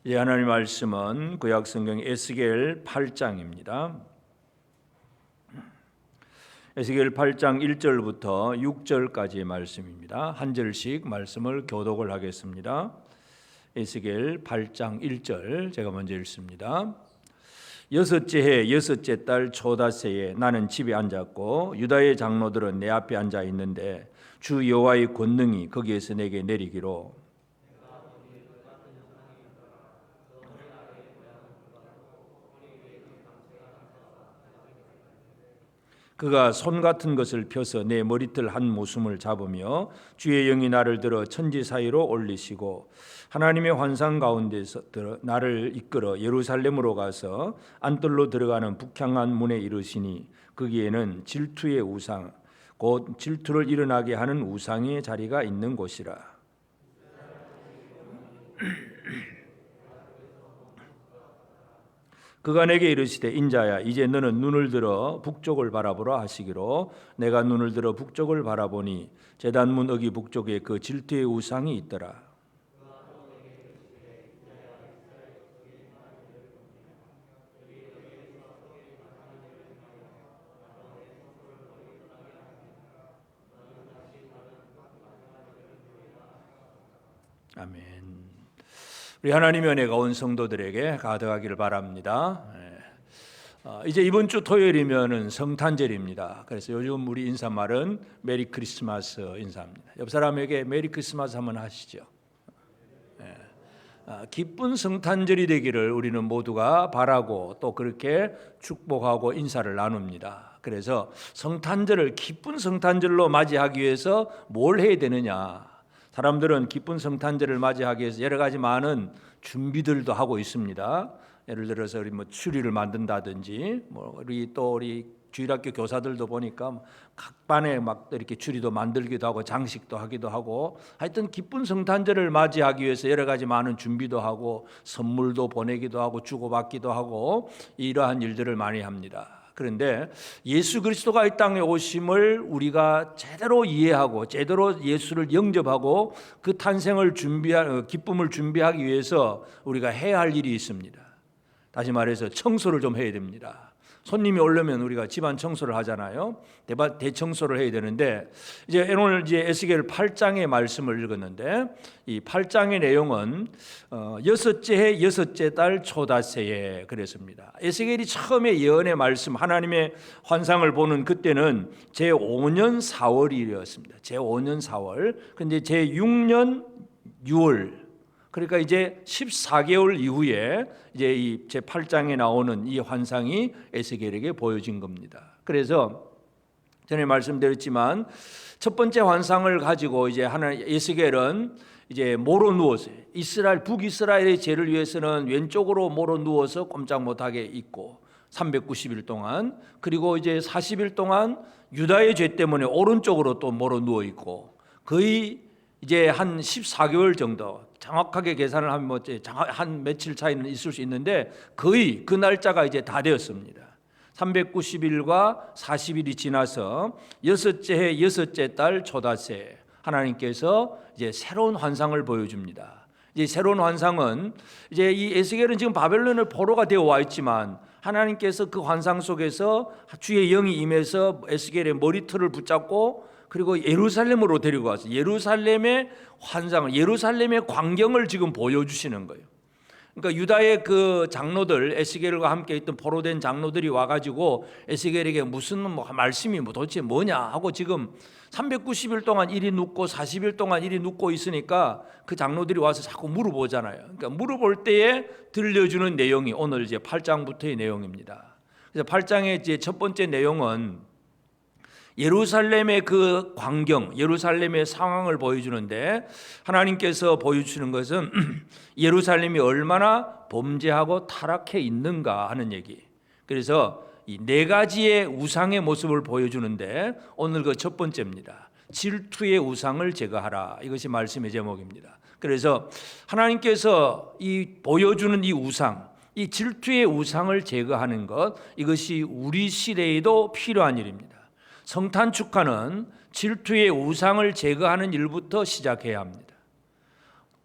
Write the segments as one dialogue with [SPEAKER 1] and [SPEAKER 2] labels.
[SPEAKER 1] 하나님 말씀은 구약 성경 에스겔 8장입니다. 에스겔 8장 1절부터 6절까지의 말씀입니다. 한 절씩 말씀을 교독을 하겠습니다. 에스겔 8장 1절 제가 먼저 읽습니다. 여섯째 해 여섯째 달 초다새에 나는 집에 앉았고 유다의 장로들은 내 앞에 앉아 있는데 주 여호와의 권능이 거기에서 내게 내리기로 그가 손 같은 것을 펴서 내 머리털 한 모숨을 잡으며 주의 영이 나를 들어 천지 사이로 올리시고 하나님의 환상 가운데서 나를 이끌어 예루살렘으로 가서 안뜰로 들어가는 북향한 문에 이르시니 거기에는 질투의 우상 곧 질투를 일어나게 하는 우상의 자리가 있는 곳이라. 그가 내게 이르시되 인자야 이제 너는 눈을 들어 북쪽을 바라보라 하시기로 내가 눈을 들어 북쪽을 바라보니 제단문 어기 북쪽에 그 질투의 우상이 있더라. 아멘. 우리 하나님의 은혜가 온 성도들에게 가득하기를 바랍니다. 이제 이번 주 토요일이면은 성탄절입니다. 그래서 요즘 우리 인사말은 메리 크리스마스 인사합니다. 옆 사람에게 메리 크리스마스 한번 하시죠. 기쁜 성탄절이 되기를 우리는 모두가 바라고 또 그렇게 축복하고 인사를 나눕니다. 그래서 성탄절을 기쁜 성탄절로 맞이하기 위해서 뭘 해야 되느냐? 사람들은 기쁜 성탄절을 맞이하기 위해서 여러 가지 많은 준비들도 하고 있습니다. 예를 들어서 우리 추리를 만든다든지, 우리 주일학교 교사들도 보니까 각 반에 막 이렇게 추리도 만들기도 하고 장식도 하기도 하고, 하여튼 기쁜 성탄절을 맞이하기 위해서 여러 가지 많은 준비도 하고 선물도 보내기도 하고 주고받기도 하고 이러한 일들을 많이 합니다. 그런데 예수 그리스도가 이 땅에 오심을 우리가 제대로 이해하고 제대로 예수를 영접하고 그 탄생을 기쁨을 준비하기 위해서 우리가 해야 할 일이 있습니다. 다시 말해서 청소를 좀 해야 됩니다. 손님이 오려면 우리가 집안 청소를 하잖아요. 대청소를 해야 되는데 오늘 에스겔 8장의 말씀을 읽었는데 이 8장의 내용은 여섯째 해 여섯째 달 초다새에 그랬습니다. 에스겔이 처음에 예언의 말씀 하나님의 환상을 보는 그때는 제5년 4월이었습니다. 제5년 4월. 근데 제6년 6월 그러니까 이제 14개월 이후에 이제 이 제8장에 나오는 이 환상이 에스겔에게 보여진 겁니다. 그래서 전에 말씀드렸지만 첫 번째 환상을 가지고 이제 에스겔은 이제 모로 누웠어요. 북이스라엘의 죄를 위해서는 왼쪽으로 모로 누워서 꼼짝 못하게 있고 390일 동안, 그리고 이제 40일 동안 유다의 죄 때문에 오른쪽으로 또 모로 누워 있고 거의 이제 한 14개월 정도, 정확하게 계산을 하면 한 며칠 차이는 있을 수 있는데 거의 그 날짜가 이제 다 되었습니다. 390일과 40일이 지나서 여섯째 해 여섯째 달 초다새 하나님께서 이제 새로운 환상을 보여줍니다. 이제 새로운 환상은 이제 이 에스겔은 지금 바벨론을 포로가 되어 와 있지만 하나님께서 그 환상 속에서 주의 영이 임해서 에스겔의 머리털을 붙잡고 그리고 예루살렘으로 데리고 와서 예루살렘의 환상을, 예루살렘의 광경을 지금 보여주시는 거예요. 그러니까 유다의 그 장로들, 에스겔과 함께 있던 포로된 장로들이 와가지고 에스겔에게 무슨 말씀이 도대체 뭐냐 하고 지금 390일 동안 이리 눕고 40일 동안 이리 눕고 있으니까 그 장로들이 와서 자꾸 물어보잖아요. 그러니까 물어볼 때에 들려주는 내용이 오늘 이제 8장부터의 내용입니다. 그래서 8장의 이제 첫 번째 내용은 예루살렘의 그 광경, 예루살렘의 상황을 보여주는데 하나님께서 보여주시는 것은 예루살렘이 얼마나 범죄하고 타락해 있는가 하는 얘기. 그래서 이 네 가지의 우상의 모습을 보여주는데 오늘 그 첫 번째입니다. 질투의 우상을 제거하라. 이것이 말씀의 제목입니다. 그래서 하나님께서 보여주는 이 우상, 이 질투의 우상을 제거하는 것, 이것이 우리 시대에도 필요한 일입니다. 성탄 축하는 질투의 우상을 제거하는 일부터 시작해야 합니다.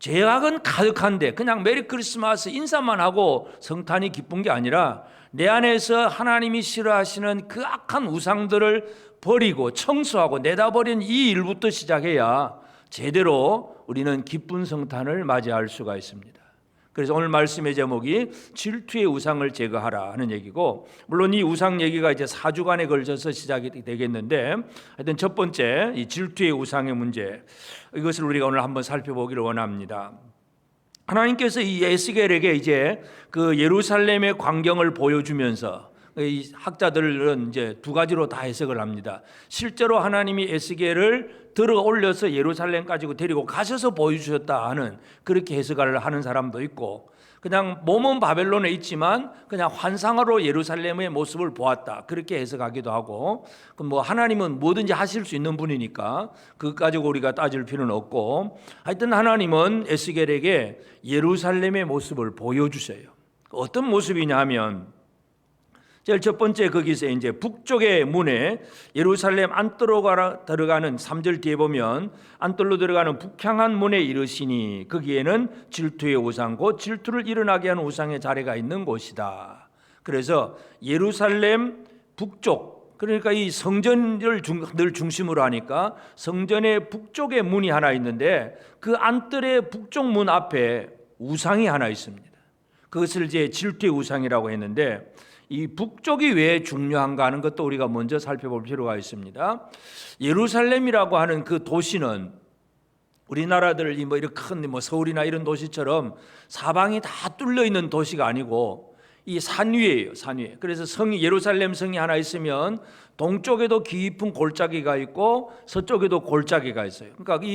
[SPEAKER 1] 죄악은 가득한데 그냥 메리 크리스마스 인사만 하고 성탄이 기쁜 게 아니라 내 안에서 하나님이 싫어하시는 그 악한 우상들을 버리고 청소하고 내다버린 이 일부터 시작해야 제대로 우리는 기쁜 성탄을 맞이할 수가 있습니다. 그래서 오늘 말씀의 제목이 질투의 우상을 제거하라 하는 얘기고, 물론 이 우상 얘기가 이제 4주간에 걸쳐서 시작이 되겠는데, 하여튼 첫 번째 이 질투의 우상의 문제, 이것을 우리가 오늘 한번 살펴보기를 원합니다. 하나님께서 이 에스겔에게 이제 그 예루살렘의 광경을 보여주면서, 이 학자들은 이제 두 가지로 다 해석을 합니다. 실제로 하나님이 에스겔을 들어 올려서 예루살렘 가지고 데리고 가셔서 보여주셨다 하는, 그렇게 해석을 하는 사람도 있고, 그냥 몸은 바벨론에 있지만 그냥 환상으로 예루살렘의 모습을 보았다, 그렇게 해석하기도 하고, 뭐 하나님은 뭐든지 하실 수 있는 분이니까 그것 가지고 우리가 따질 필요는 없고, 하여튼 하나님은 에스겔에게 예루살렘의 모습을 보여주세요. 어떤 모습이냐 하면, 제일 첫 번째 거기서 이제 북쪽의 문에 예루살렘 안뜰로 들어가는 3절 뒤에 보면 안뜰로 들어가는 북향한 문에 이르시니 거기에는 질투의 우상 곧 질투를 일어나게 하는 우상의 자리가 있는 곳이다. 그래서 예루살렘 북쪽, 그러니까 이 성전을 늘 중심으로 하니까 성전의 북쪽에 문이 하나 있는데 그 안뜰의 북쪽 문 앞에 우상이 하나 있습니다. 그것을 이제 질투의 우상이라고 했는데, 이 북쪽이 왜 중요한가 하는 것도 우리가 먼저 살펴볼 필요가 있습니다. 예루살렘이라고 하는 그 도시는 우리나라들 뭐 이렇게 큰 뭐 서울이나 이런 도시처럼 사방이 다 뚫려 있는 도시가 아니고 이 산 위에요, 산 위에. 그래서 성이, 예루살렘 성이 하나 있으면 동쪽에도 깊은 골짜기가 있고 서쪽에도 골짜기가 있어요. 그러니까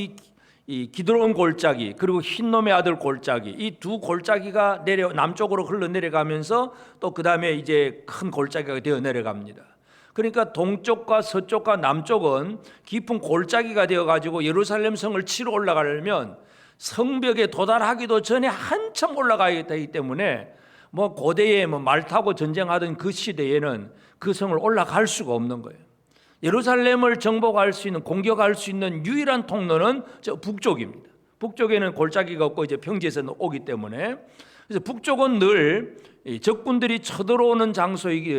[SPEAKER 1] 이 기드론 골짜기 그리고 흰놈의 아들 골짜기, 이 두 골짜기가 남쪽으로 흘러내려가면서 또 그 다음에 이제 큰 골짜기가 되어 내려갑니다. 그러니까 동쪽과 서쪽과 남쪽은 깊은 골짜기가 되어가지고 예루살렘 성을 치러 올라가려면 성벽에 도달하기도 전에 한참 올라가야 되기 때문에 뭐 고대에 뭐 말 타고 전쟁하던 그 시대에는 그 성을 올라갈 수가 없는 거예요. 예루살렘을 정복할 수 있는, 공격할 수 있는 유일한 통로는 저 북쪽입니다. 북쪽에는 골짜기가 없고 이제 평지에서 오기 때문에, 그래서 북쪽은 늘 적군들이 쳐들어오는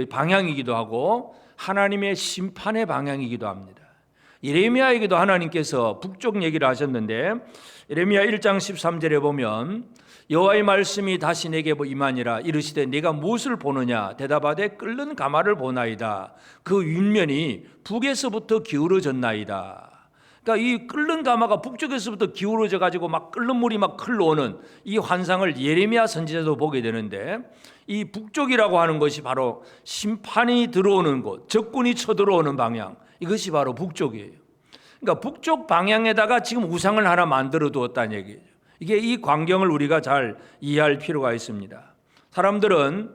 [SPEAKER 1] 방향이기도 하고 하나님의 심판의 방향이기도 합니다. 예레미야에게도 하나님께서 북쪽 얘기를 하셨는데, 예레미야 1장 13절에 보면 여호와의 말씀이 다시 내게 임하니라. 이르시되 네가 무엇을 보느냐? 대답하되 끓는 가마를 보나이다. 그 윗면이 북에서부터 기울어졌나이다. 그러니까 이 끓는 가마가 북쪽에서부터 기울어져 가지고 막 끓는 물이 막 흘러오는 이 환상을 예레미야 선지자도 보게 되는데, 이 북쪽이라고 하는 것이 바로 심판이 들어오는 곳, 적군이 쳐들어오는 방향, 이것이 바로 북쪽이에요. 그러니까 북쪽 방향에다가 지금 우상을 하나 만들어 두었다는 얘기예요. 이게 이 광경을 우리가 잘 이해할 필요가 있습니다. 사람들은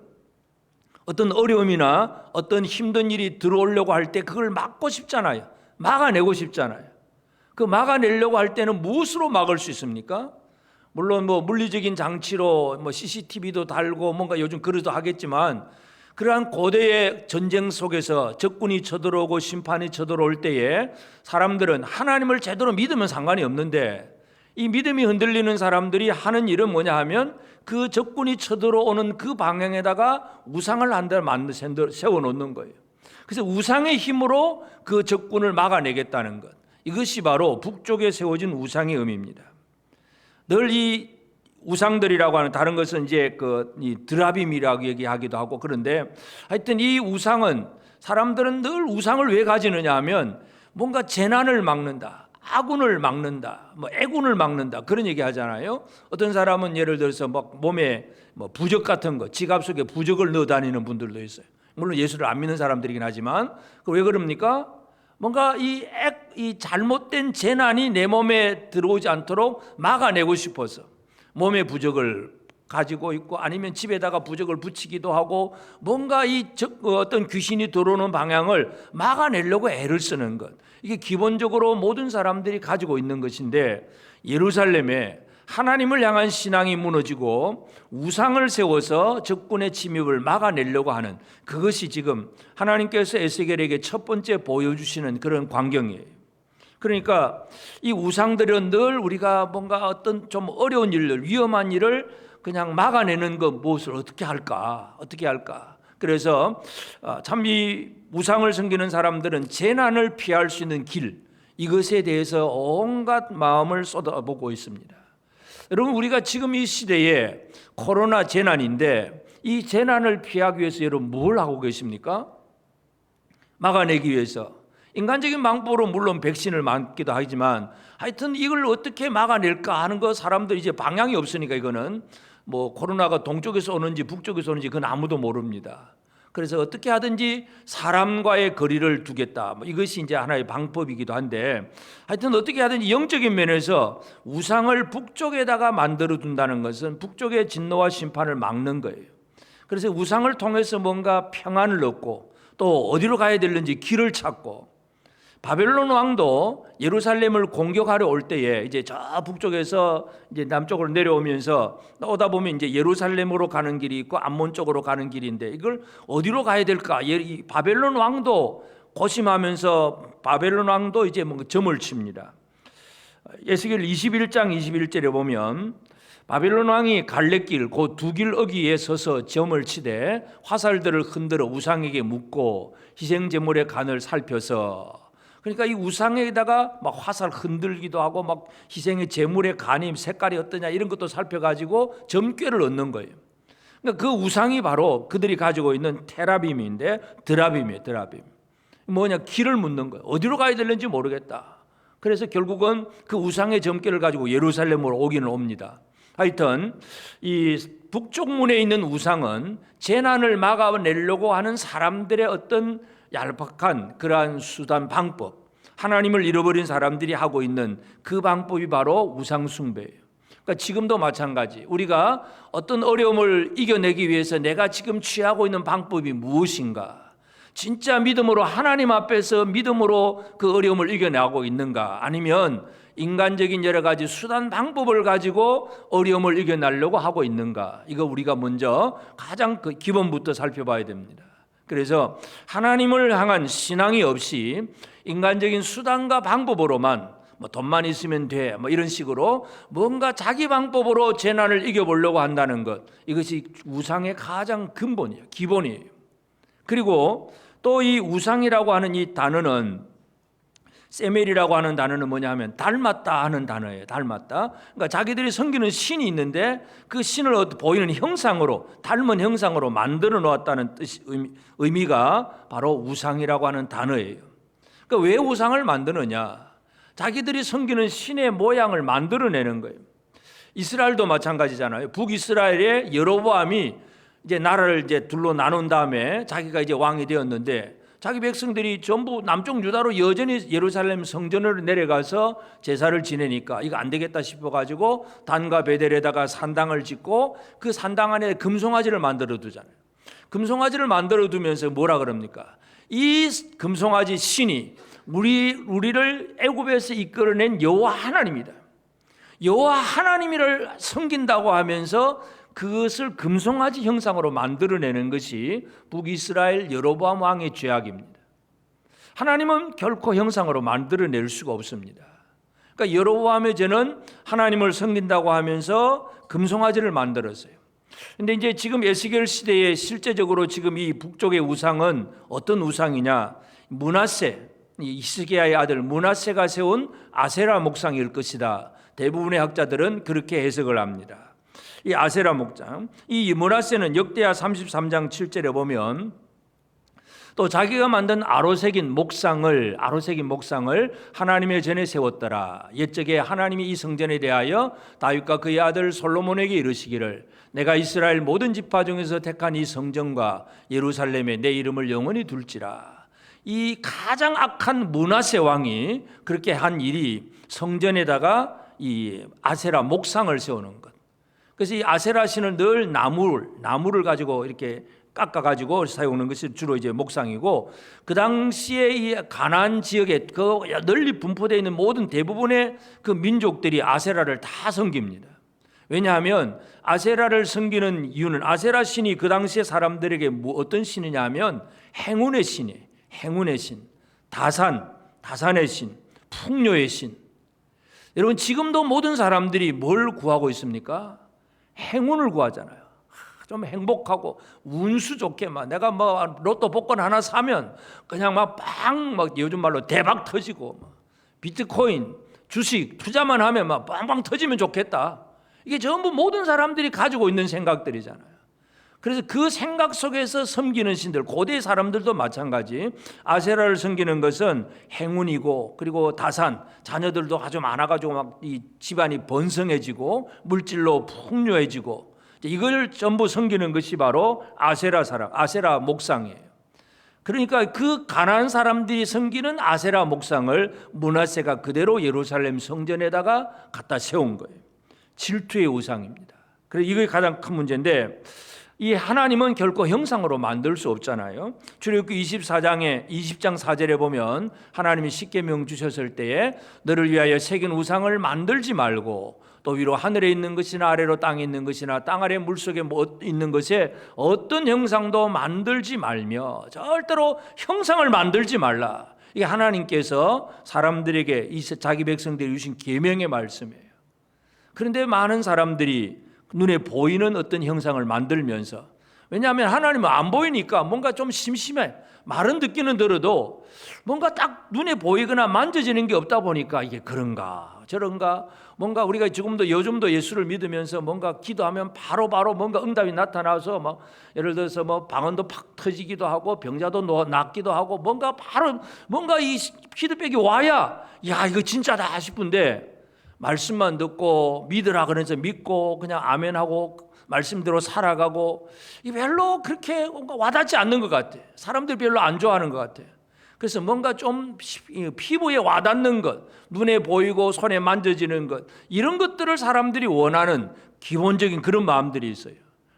[SPEAKER 1] 어떤 어려움이나 어떤 힘든 일이 들어오려고 할 때 그걸 막고 싶잖아요. 막아내고 싶잖아요. 그 막아내려고 할 때는 무엇으로 막을 수 있습니까? 물론 뭐 물리적인 장치로 뭐 CCTV도 달고 뭔가 요즘 그러도 하겠지만, 그러한 고대의 전쟁 속에서 적군이 쳐들어오고 심판이 쳐들어올 때에 사람들은 하나님을 제대로 믿으면 상관이 없는데, 이 믿음이 흔들리는 사람들이 하는 일은 뭐냐 하면 그 적군이 쳐들어오는 그 방향에다가 우상을 한 대 세워놓는 거예요. 그래서 우상의 힘으로 그 적군을 막아내겠다는 것, 이것이 바로 북쪽에 세워진 우상의 의미입니다. 늘 이 우상들이라고 하는, 다른 것은 이제 이 드라빔이라고 얘기하기도 하고, 그런데 하여튼 이 우상은, 사람들은 늘 우상을 왜 가지느냐 하면 뭔가 재난을 막는다, 아군을 막는다, 뭐 애군을 막는다, 그런 얘기 하잖아요. 어떤 사람은 예를 들어서 막 몸에 뭐 부적 같은 거, 지갑 속에 부적을 넣어 다니는 분들도 있어요. 물론 예수를 안 믿는 사람들이긴 하지만, 왜 그럽니까? 뭔가 이 잘못된 재난이 내 몸에 들어오지 않도록 막아내고 싶어서 몸에 부적을 가지고 있고, 아니면 집에다가 부적을 붙이기도 하고, 뭔가 어떤 귀신이 들어오는 방향을 막아내려고 애를 쓰는 것, 이게 기본적으로 모든 사람들이 가지고 있는 것인데, 예루살렘에 하나님을 향한 신앙이 무너지고 우상을 세워서 적군의 침입을 막아내려고 하는, 그것이 지금 하나님께서 에스겔에게 첫 번째 보여주시는 그런 광경이에요. 그러니까 이 우상들은 늘 우리가 뭔가 어떤 좀 어려운 일을, 위험한 일을 그냥 막아내는 것, 무엇을 어떻게 할까? 그래서 참 이 우상을 섬기는 사람들은 재난을 피할 수 있는 길, 이것에 대해서 온갖 마음을 쏟아보고 있습니다. 여러분, 우리가 지금 이 시대에 코로나 재난인데 이 재난을 피하기 위해서 여러분 뭘 하고 계십니까? 막아내기 위해서 인간적인 방법으로 물론 백신을 맞기도 하지만 하여튼 이걸 어떻게 막아낼까 하는 거, 사람들 이제 방향이 없으니까 이거는 뭐 코로나가 동쪽에서 오는지 북쪽에서 오는지 그건 아무도 모릅니다. 그래서 어떻게 하든지 사람과의 거리를 두겠다, 뭐 이것이 이제 하나의 방법이기도 한데, 하여튼 어떻게 하든지 영적인 면에서 우상을 북쪽에다가 만들어 둔다는 것은 북쪽의 진노와 심판을 막는 거예요. 그래서 우상을 통해서 뭔가 평안을 얻고 또 어디로 가야 되는지 길을 찾고, 바벨론 왕도 예루살렘을 공격하러 올 때에 이제 저 북쪽에서 이제 남쪽으로 내려오면서 오다 보면 이제 예루살렘으로 가는 길이 있고 암몬 쪽으로 가는 길인데 이걸 어디로 가야 될까? 바벨론 왕도 고심하면서 바벨론 왕도 이제 뭔가 점을 칩니다. 에스겔 21장 21절에 보면 바벨론 왕이 갈래길 그 두 길 어귀에 서서 점을 치되 화살들을 흔들어 우상에게 묻고 희생 제물의 간을 살펴서, 그러니까 이 우상에다가 막 화살 흔들기도 하고 막 희생의 제물의 간이 색깔이 어떠냐 이런 것도 살펴가지고 점괘를 얻는 거예요. 그러니까 그 우상이 바로 그들이 가지고 있는 테라빔인데, 드라빔이에요. 드라빔. 뭐냐, 길을 묻는 거예요. 어디로 가야 되는지 모르겠다. 그래서 결국은 그 우상의 점괘를 가지고 예루살렘으로 오기는 옵니다. 하여튼 이 북쪽 문에 있는 우상은 재난을 막아내려고 하는 사람들의 어떤 얄팍한 그러한 수단, 방법, 하나님을 잃어버린 사람들이 하고 있는 그 방법이 바로 우상 숭배예요. 그러니까 지금도 마찬가지, 우리가 어떤 어려움을 이겨내기 위해서 내가 지금 취하고 있는 방법이 무엇인가, 진짜 믿음으로 하나님 앞에서 믿음으로 그 어려움을 이겨내고 있는가, 아니면 인간적인 여러 가지 수단 방법을 가지고 어려움을 이겨내려고 하고 있는가, 이거 우리가 먼저 가장 그 기본부터 살펴봐야 됩니다. 그래서 하나님을 향한 신앙이 없이 인간적인 수단과 방법으로만 뭐 돈만 있으면 돼, 뭐 이런 식으로 뭔가 자기 방법으로 재난을 이겨보려고 한다는 것, 이것이 우상의 가장 근본이에요, 기본이에요. 그리고 또 이 우상이라고 하는 이 단어는, 세멜이라고 하는 단어는 뭐냐 하면 닮았다 하는 단어예요. 닮았다. 그러니까 자기들이 섬기는 신이 있는데 그 신을 보이는 형상으로, 닮은 형상으로 만들어 놓았다는 뜻, 의미가 바로 우상이라고 하는 단어예요. 그러니까 왜 우상을 만드느냐? 자기들이 섬기는 신의 모양을 만들어내는 거예요. 이스라엘도 마찬가지잖아요. 북이스라엘의 여로보암이 이제 나라를 이제 둘로 나눈 다음에 자기가 이제 왕이 되었는데, 자기 백성들이 전부 남쪽 유다로 여전히 예루살렘 성전으로 내려가서 제사를 지내니까 이거 안 되겠다 싶어가지고 단과 베델에다가 산당을 짓고 그 산당 안에 금송아지를 만들어 두잖아요. 금송아지를 만들어 두면서 뭐라 그럽니까? 이 금송아지 신이 우리를 애굽에서 이끌어낸 여호와 하나님이다. 여호와 하나님을 섬긴다고 하면서 그것을 금송아지 형상으로 만들어내는 것이 북이스라엘 여로보암 왕의 죄악입니다. 하나님은 결코 형상으로 만들어낼 수가 없습니다. 그러니까 여로보암의 죄는 하나님을 섬긴다고 하면서 금송아지를 만들었어요. 그런데 이제 지금 에스겔 시대에 실제적으로 지금 이 북쪽의 우상은 어떤 우상이냐? 므낫세, 히스기야의 아들 므낫세가 세운 아세라 목상일 것이다. 대부분의 학자들은 그렇게 해석을 합니다. 이 아세라 목장, 이 므낫세는 역대하 33장 7절에 보면 또 자기가 만든 아로새긴 목상을 하나님의 전에 세웠더라. 옛적에 하나님이 이 성전에 대하여 다윗과 그의 아들 솔로몬에게 이르시기를, 내가 이스라엘 모든 지파 중에서 택한 이 성전과 예루살렘에 내 이름을 영원히 둘지라. 이 가장 악한 므낫세 왕이 그렇게 한 일이 성전에다가 이 아세라 목상을 세우는 것. 그래서 이 아세라 신을 늘 나무를 가지고 이렇게 깎아가지고 사용하는 것이 주로 이제 목상이고, 그 당시에 이 가나안 지역에 그 널리 분포되어 있는 모든 대부분의 그 민족들이 아세라를 다 섬깁니다. 왜냐하면 아세라를 섬기는 이유는, 아세라 신이 그 당시에 사람들에게 어떤 신이냐 하면 행운의 신이에요. 행운의 신, 다산의 신, 풍요의 신. 여러분 지금도 모든 사람들이 뭘 구하고 있습니까? 행운을 구하잖아요. 좀 행복하고 운수 좋게 막 내가 뭐 로또 복권 하나 사면 그냥 막 요즘 말로 대박 터지고 비트코인 주식 투자만 하면 막 빵빵 터지면 좋겠다. 이게 전부 모든 사람들이 가지고 있는 생각들이잖아요. 그래서 그 생각 속에서 섬기는 신들, 고대 사람들도 마찬가지. 아세라를 섬기는 것은 행운이고, 그리고 다산, 자녀들도 아주 많아가지고 막 이 집안이 번성해지고 물질로 풍요해지고, 이걸 전부 섬기는 것이 바로 아세라 목상이에요. 그러니까 그 가나안 사람들이 섬기는 아세라 목상을 므낫세가 그대로 예루살렘 성전에다가 갖다 세운 거예요. 질투의 우상입니다. 그래서 이게 가장 큰 문제인데, 이 하나님은 결코 형상으로 만들 수 없잖아요. 출애굽기 20장 4절에 보면 하나님이 십계명 주셨을 때에 너를 위하여 새긴 우상을 만들지 말고 또 위로 하늘에 있는 것이나 아래로 땅에 있는 것이나 땅 아래 물속에 있는 것에 어떤 형상도 만들지 말며 절대로 형상을 만들지 말라. 이게 하나님께서 사람들에게 자기 백성들이 주신 계명의 말씀이에요. 그런데 많은 사람들이 눈에 보이는 어떤 형상을 만들면서, 왜냐하면 하나님은 안 보이니까 뭔가 좀 심심해. 말은 듣기는 들어도 뭔가 딱 눈에 보이거나 만져지는 게 없다 보니까 이게 그런가 저런가, 뭔가 우리가 요즘도 예수를 믿으면서 뭔가 기도하면 바로바로 뭔가 응답이 나타나서 막 예를 들어서 뭐 방언도 팍 터지기도 하고 병자도 낫기도 하고 뭔가 이 피드백이 와야 야 이거 진짜다 싶은데, 말씀만 듣고 믿으라 그래서 믿고 그냥 아멘하고 말씀대로 살아가고 이 별로 그렇게 뭔가 와닿지 않는 것 같아. 사람들 별로 안 좋아하는 것 같아. 그래서 뭔가 좀 피부에 와닿는 것, 눈에 보이고 손에 만져지는 것, 이런 것들을 사람들이 원하는 기본적인 그런 마음들이 있어요.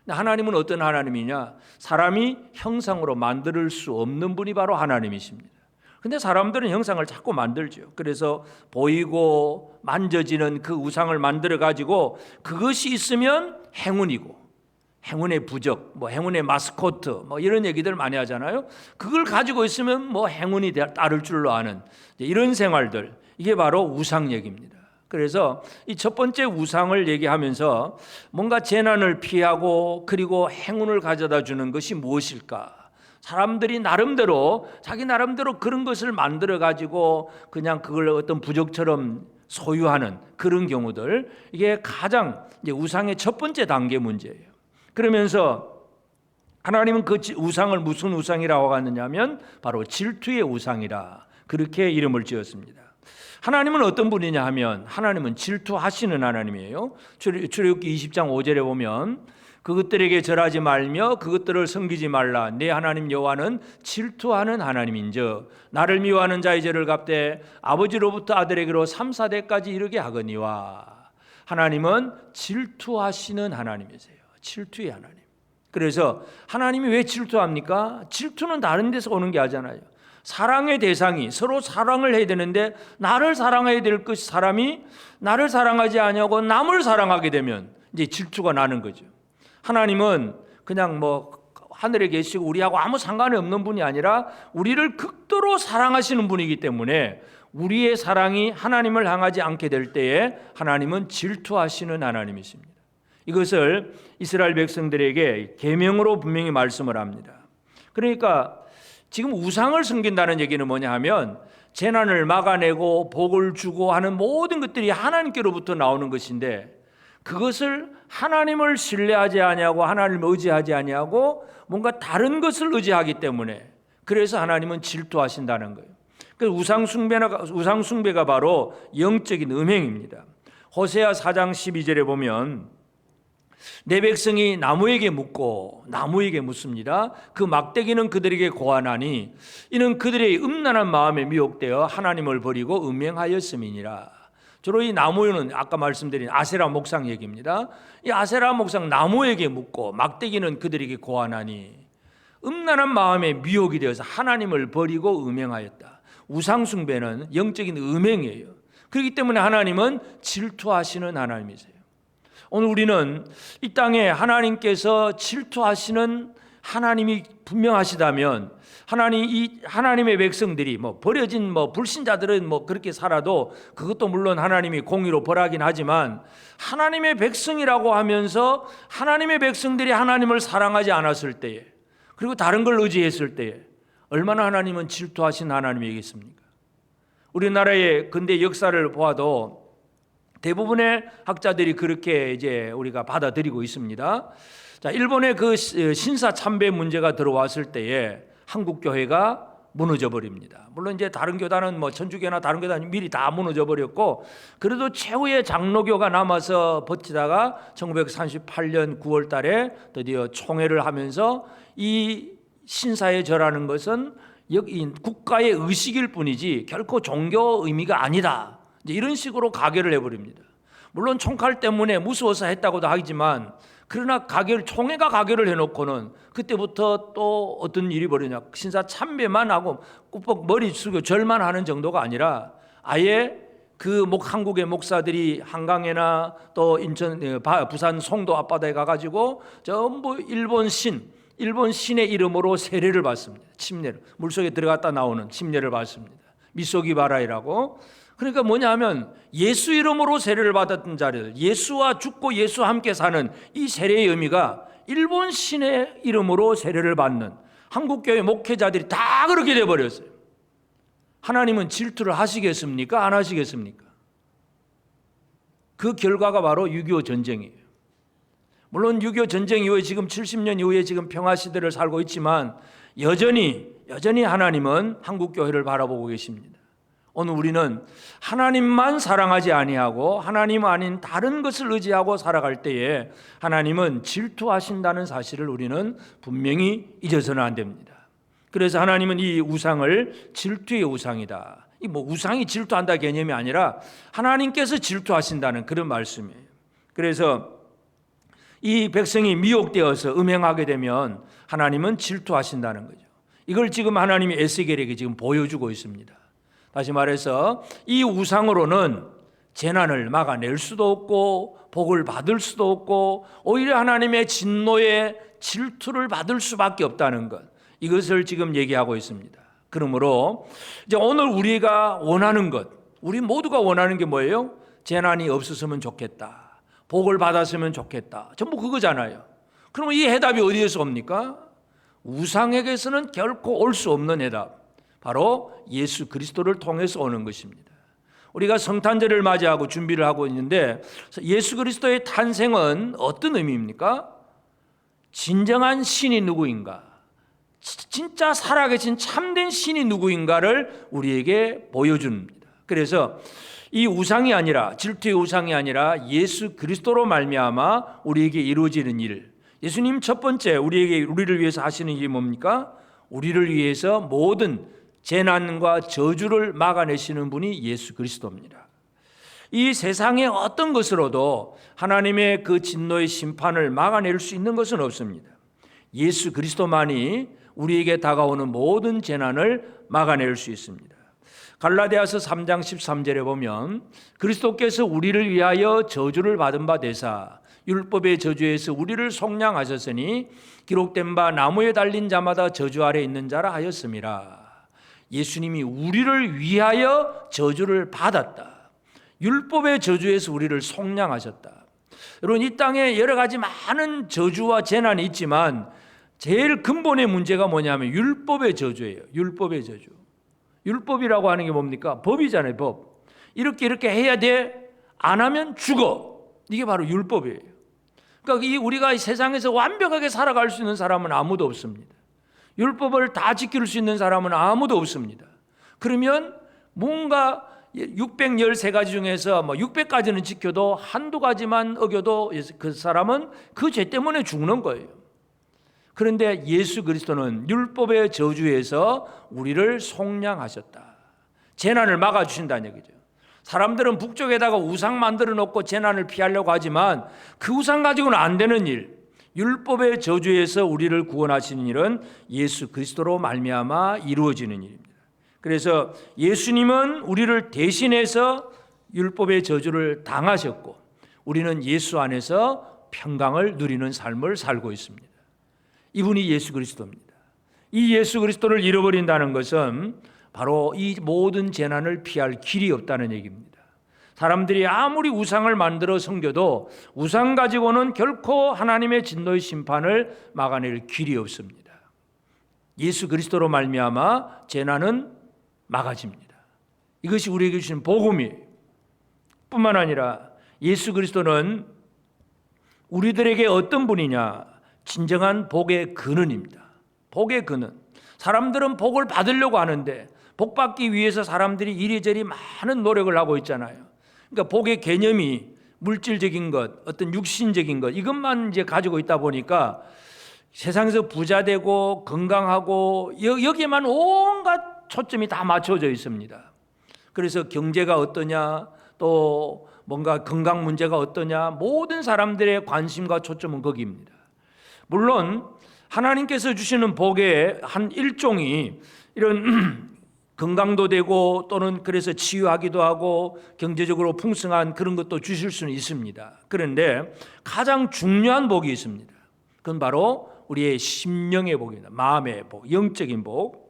[SPEAKER 1] 하나님은 어떤 하나님이냐? 사람이 형상으로 만들 수 없는 분이 바로 하나님이십니다. 근데 사람들은 형상을 자꾸 만들죠. 그래서 보이고 만져지는 그 우상을 만들어 가지고 그것이 있으면 행운이고, 행운의 부적, 행운의 마스코트, 이런 얘기들 많이 하잖아요. 그걸 가지고 있으면 행운이 따를 줄로 아는 이런 생활들, 이게 바로 우상 얘기입니다. 그래서 이 첫 번째 우상을 얘기하면서 뭔가 재난을 피하고 그리고 행운을 가져다 주는 것이 무엇일까? 사람들이 자기 나름대로 그런 것을 만들어 가지고 그냥 그걸 어떤 부적처럼 소유하는 그런 경우들, 이게 가장 이제 우상의 첫 번째 단계 문제예요. 그러면서 하나님은 그 우상을 무슨 우상이라고 하느냐면 바로 질투의 우상이라 그렇게 이름을 지었습니다. 하나님은 어떤 분이냐 하면 하나님은 질투하시는 하나님이에요. 출애굽기 20장 5절에 보면 그것들에게 절하지 말며 그것들을 섬기지 말라. 내 하나님 여호와는 질투하는 하나님인즉 나를 미워하는 자의 죄를 갚되 아버지로부터 아들에게로 3, 4대까지 이르게 하거니와. 하나님은 질투하시는 하나님이세요. 질투의 하나님. 그래서 하나님이 왜 질투합니까? 질투는 다른 데서 오는 게 아니잖아요. 사랑의 대상이 서로 사랑을 해야 되는데 나를 사랑해야 될 것 사람이 나를 사랑하지 아니하고 남을 사랑하게 되면 이제 질투가 나는 거죠. 하나님은 그냥 하늘에 계시고 우리하고 아무 상관이 없는 분이 아니라 우리를 극도로 사랑하시는 분이기 때문에 우리의 사랑이 하나님을 향하지 않게 될 때에 하나님은 질투하시는 하나님이십니다. 이것을 이스라엘 백성들에게 계명으로 분명히 말씀을 합니다. 그러니까 지금 우상을 섬긴다는 얘기는 뭐냐 하면 재난을 막아내고 복을 주고 하는 모든 것들이 하나님께로부터 나오는 것인데, 그것을 하나님을 신뢰하지 아니하고 하나님을 의지하지 아니하고 뭔가 다른 것을 의지하기 때문에, 그래서 하나님은 질투하신다는 거예요. 그래서 우상 숭배가 바로 영적인 음행입니다. 호세아 4장 12절에 보면 내 백성이 나무에게 묻습니다. 그 막대기는 그들에게 고하나니 이는 그들의 음란한 마음에 미혹되어 하나님을 버리고 음행하였음이니라. 주로 이 나무는 아까 말씀드린 아세라 목상 얘기입니다. 이 아세라 목상 나무에게 묻고 막대기는 그들에게 고하나니 음란한 마음에 미혹이 되어서 하나님을 버리고 음행하였다. 우상 숭배는 영적인 음행이에요. 그렇기 때문에 하나님은 질투하시는 하나님이세요. 오늘 우리는 이 땅에 하나님께서 질투하시는 하나님이 분명하시다면 하나님의 백성들이 버려진 불신자들은 그렇게 살아도 그것도 물론 하나님이 공의로 벌하긴 하지만 하나님의 백성이라고 하면서 하나님의 백성들이 하나님을 사랑하지 않았을 때에 그리고 다른 걸 의지했을 때에 얼마나 하나님은 질투하신 하나님이겠습니까? 우리나라의 근대 역사를 보아도 대부분의 학자들이 그렇게 이제 우리가 받아들이고 있습니다. 자, 일본의 그 신사 참배 문제가 들어왔을 때에 한국 교회가 무너져 버립니다. 물론 이제 다른 교단은 천주교나 다른 교단이 미리 다 무너져 버렸고 그래도 최후의 장로교가 남아서 버티다가 1938년 9월 달에 드디어 총회를 하면서 이 신사의 절하는 것은 국가의 의식일 뿐이지 결코 종교 의미가 아니다. 이제 이런 식으로 가결을 해버립니다. 물론 총칼 때문에 무서워서 했다고도 하지만 그러나 총회가 가결을 해놓고는 그때부터 또 어떤 일이 벌어지냐, 신사 참배만 하고 꾹꾹 머리 숙여 절만 하는 정도가 아니라 아예 한국의 목사들이 한강에나 또 인천, 부산 송도 앞바다에 가가지고 전부 일본 신의 이름으로 세례를 받습니다. 침례를, 물속에 들어갔다 나오는 침례를 받습니다. 미소기바라이라고. 그러니까 뭐냐 하면 예수 이름으로 세례를 받았던 자들, 예수와 죽고 예수와 함께 사는 이 세례의 의미가 일본 신의 이름으로 세례를 받는 한국교회 목회자들이 다 그렇게 돼버렸어요. 하나님은 질투를 하시겠습니까? 안 하시겠습니까? 그 결과가 바로 6.25 전쟁이에요. 물론 6.25 전쟁 이후에 지금 70년 이후에 지금 평화시대를 살고 있지만 여전히 하나님은 한국교회를 바라보고 계십니다. 오늘 우리는 하나님만 사랑하지 아니하고 하나님 아닌 다른 것을 의지하고 살아갈 때에 하나님은 질투하신다는 사실을 우리는 분명히 잊어서는 안 됩니다. 그래서 하나님은 이 우상을 질투의 우상이다. 우상이 질투한다 개념이 아니라 하나님께서 질투하신다는 그런 말씀이에요. 그래서 이 백성이 미혹되어서 음행하게 되면 하나님은 질투하신다는 거죠. 이걸 지금 하나님이 에스겔에게 지금 보여주고 있습니다. 다시 말해서 이 우상으로는 재난을 막아낼 수도 없고 복을 받을 수도 없고 오히려 하나님의 진노의 질투를 받을 수밖에 없다는 것, 이것을 지금 얘기하고 있습니다. 그러므로 이제 오늘 우리가 원하는 것, 우리 모두가 원하는 게 뭐예요? 재난이 없었으면 좋겠다, 복을 받았으면 좋겠다, 전부 그거잖아요. 그러면 이 해답이 어디에서 옵니까? 우상에게서는 결코 올 수 없는 해답, 바로 예수 그리스도를 통해서 오는 것입니다. 우리가 성탄절을 맞이하고 준비를 하고 있는데 예수 그리스도의 탄생은 어떤 의미입니까? 진정한 신이 누구인가, 진짜 살아계신 참된 신이 누구인가를 우리에게 보여줍니다. 그래서 이 우상이 아니라, 질투의 우상이 아니라 예수 그리스도로 말미암아 우리에게 이루어지는 일, 예수님 첫 번째 우리를 위해서 하시는 일이 뭡니까? 우리를 위해서 모든 재난과 저주를 막아내시는 분이 예수 그리스도입니다. 이 세상의 어떤 것으로도 하나님의 그 진노의 심판을 막아낼 수 있는 것은 없습니다. 예수 그리스도만이 우리에게 다가오는 모든 재난을 막아낼 수 있습니다. 갈라디아서 3장 13절에 보면 그리스도께서 우리를 위하여 저주를 받은 바 되사 율법의 저주에서 우리를 속량하셨으니 기록된 바 나무에 달린 자마다 저주 아래 있는 자라 하였음이라. 예수님이 우리를 위하여 저주를 받았다. 율법의 저주에서 우리를 속량하셨다. 여러분, 이 땅에 여러 가지 많은 저주와 재난이 있지만 제일 근본의 문제가 뭐냐면 율법의 저주예요. 율법의 저주. 율법이라고 하는 게 뭡니까? 법이잖아요. 법. 이렇게 해야 돼. 안 하면 죽어. 이게 바로 율법이에요. 그러니까 우리가 이 세상에서 완벽하게 살아갈 수 있는 사람은 아무도 없습니다. 율법을 다 지킬 수 있는 사람은 아무도 없습니다. 그러면 뭔가 613가지 중에서 600가지는 지켜도 한두 가지만 어겨도 그 사람은 그 죄 때문에 죽는 거예요. 그런데 예수 그리스도는 율법의 저주에서 우리를 속량하셨다. 재난을 막아주신다는 얘기죠. 사람들은 북쪽에다가 우상 만들어 놓고 재난을 피하려고 하지만 그 우상 가지고는 안 되는 일, 율법의 저주에서 우리를 구원하시는 일은 예수 그리스도로 말미암아 이루어지는 일입니다. 그래서 예수님은 우리를 대신해서 율법의 저주를 당하셨고 우리는 예수 안에서 평강을 누리는 삶을 살고 있습니다. 이분이 예수 그리스도입니다. 이 예수 그리스도를 잃어버린다는 것은 바로 이 모든 재난을 피할 길이 없다는 얘기입니다. 사람들이 아무리 우상을 만들어 섬겨도 우상 가지고는 결코 하나님의 진노의 심판을 막아낼 길이 없습니다. 예수 그리스도로 말미암아 재난은 막아집니다. 이것이 우리에게 주신 복음이에요. 뿐만 아니라 예수 그리스도는 우리들에게 어떤 분이냐? 진정한 복의 근원입니다. 복의 근원. 사람들은 복을 받으려고 하는데 복 받기 위해서 사람들이 이리저리 많은 노력을 하고 있잖아요. 그러니까 복의 개념이 물질적인 것, 어떤 육신적인 것 이것만 이제 가지고 있다 보니까 세상에서 부자 되고 건강하고 여기에만 온갖 초점이 다 맞춰져 있습니다. 그래서 경제가 어떠냐, 또 뭔가 건강 문제가 어떠냐, 모든 사람들의 관심과 초점은 거기입니다. 물론 하나님께서 주시는 복의 한 일종이 이런 건강도 되고 또는 그래서 치유하기도 하고 경제적으로 풍성한 그런 것도 주실 수는 있습니다. 그런데 가장 중요한 복이 있습니다. 그건 바로 우리의 심령의 복입니다. 마음의 복, 영적인 복.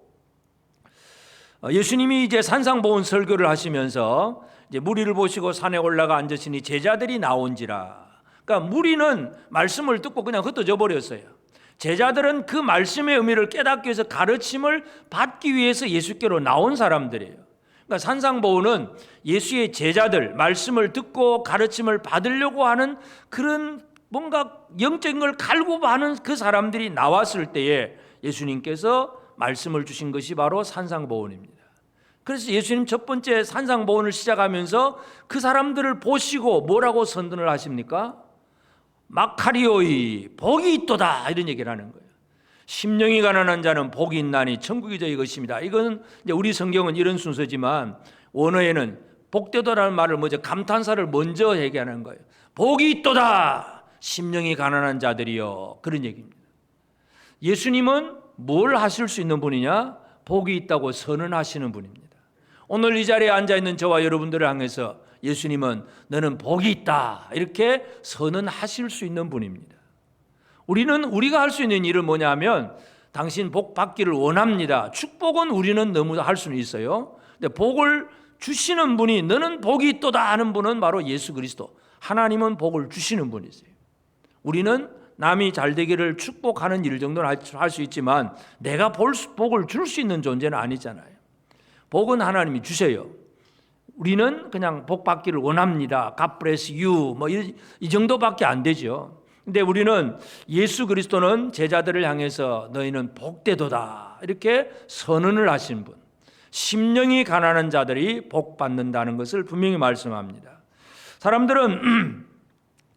[SPEAKER 1] 예수님이 이제 산상보훈 설교를 하시면서 이제 무리를 보시고 산에 올라가 앉으시니 제자들이 나온지라. 그러니까 무리는 말씀을 듣고 그냥 흩어져 버렸어요. 제자들은 그 말씀의 의미를 깨닫기 위해서 가르침을 받기 위해서 예수께로 나온 사람들이에요. 그러니까 산상보훈은 예수의 제자들, 말씀을 듣고 가르침을 받으려고 하는 그런 뭔가 영적인 걸 갈구하는 그 사람들이 나왔을 때에 예수님께서 말씀을 주신 것이 바로 산상보훈입니다. 그래서 예수님 첫 번째 산상보훈을 시작하면서 그 사람들을 보시고 뭐라고 선언을 하십니까? 마카리오이 복이 있도다 이런 얘기를 하는 거예요. 심령이 가난한 자는 복이 있나니 천국이 저희 것입니다. 이건 이제 우리 성경은 이런 순서지만 원어에는 복되도라는 말을 먼저 감탄사를 먼저 얘기하는 거예요. 복이 있도다 심령이 가난한 자들이요, 그런 얘기입니다. 예수님은 뭘 하실 수 있는 분이냐? 복이 있다고 선언하시는 분입니다. 오늘 이 자리에 앉아있는 저와 여러분들을 향해서 예수님은 너는 복이 있다 이렇게 선언하실 수 있는 분입니다. 우리가 할 수 있는 일은 뭐냐면 당신 복 받기를 원합니다. 축복은 우리는 너무 할 수는 있어요. 근데 복을 주시는 분이 너는 복이 있도다 하는 분은 바로 예수 그리스도. 하나님은 복을 주시는 분이세요. 우리는 남이 잘 되기를 축복하는 일 정도는 할 수 있지만 내가 복을 줄 수 있는 존재는 아니잖아요. 복은 하나님이 주셔요. 우리는 그냥 복 받기를 원합니다. God bless you 뭐 이 정도밖에 안 되죠. 근데 우리는 예수 그리스도는 제자들을 향해서 너희는 복되도다 이렇게 선언을 하신 분. 심령이 가난한 자들이 복 받는다는 것을 분명히 말씀합니다. 사람들은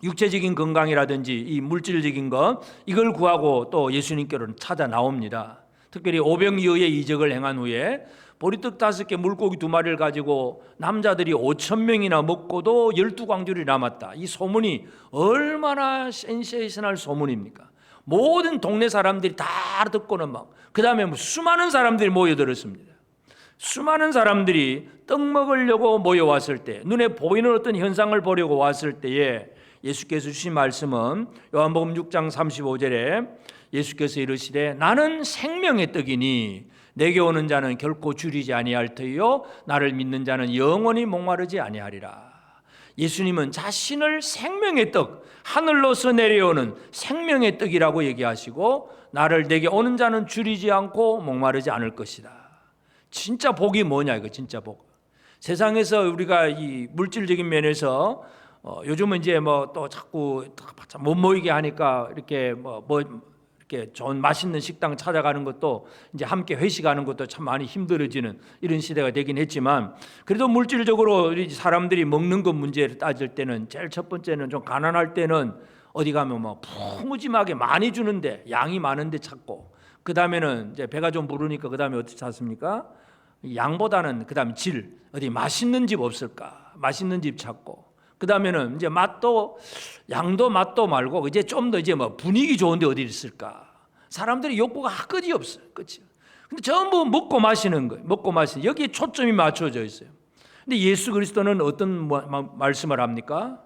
[SPEAKER 1] 육체적인 건강이라든지 이 물질적인 것 이걸 구하고 또 예수님께로 찾아 나옵니다. 특별히 오병이어의 이적을 행한 후에 보리떡 5개 물고기 2마리를 가지고 남자들이 5,000명이나 먹고도 12광줄이 남았다. 이 소문이 얼마나 센세이셔널 소문입니까? 모든 동네 사람들이 다 듣고는 그 다음에 수많은 사람들이 모여들었습니다. 수많은 사람들이 떡 먹으려고 모여왔을 때, 눈에 보이는 어떤 현상을 보려고 왔을 때에 예수께서 주신 말씀은 요한복음 6장 35절에 예수께서 이르시되 나는 생명의 떡이니 내게 오는 자는 결코 줄이지 아니할 터이요 나를 믿는 자는 영원히 목마르지 아니하리라. 예수님은 자신을 생명의 떡, 하늘로서 내려오는 생명의 떡이라고 얘기하시고 내게 오는 자는 줄이지 않고 목마르지 않을 것이다. 진짜 복이 뭐냐 이거 진짜 복. 세상에서 우리가 이 물질적인 면에서 요즘은 이제 뭐 또 자꾸 못 모이게 하니까 이렇게 이렇게 좋은 맛있는 식당 찾아가는 것도 이제 함께 회식하는 것도 참 많이 힘들어지는 이런 시대가 되긴 했지만 그래도 물질적으로 사람들이 먹는 것 문제를 따질 때는 제일 첫 번째는 좀 가난할 때는 어디 가면 뭐 푸짐하게 많이 주는데 양이 많은데 찾고 그 다음에는 이제 배가 좀 부르니까 그 다음에 어떻게 찾습니까? 양보다는 그 다음 질 어디 맛있는 집 없을까? 맛있는 집 찾고 그 다음에는 이제 양도 맛도 말고 이제 좀 더 이제 뭐 분위기 좋은데 어디 있을까? 사람들이 욕구가 끝이 없어요. 끝이. 근데 전부 먹고 마시는 거예요. 먹고 마시는 여기에 초점이 맞춰져 있어요. 근데 예수 그리스도는 어떤 말씀을 합니까?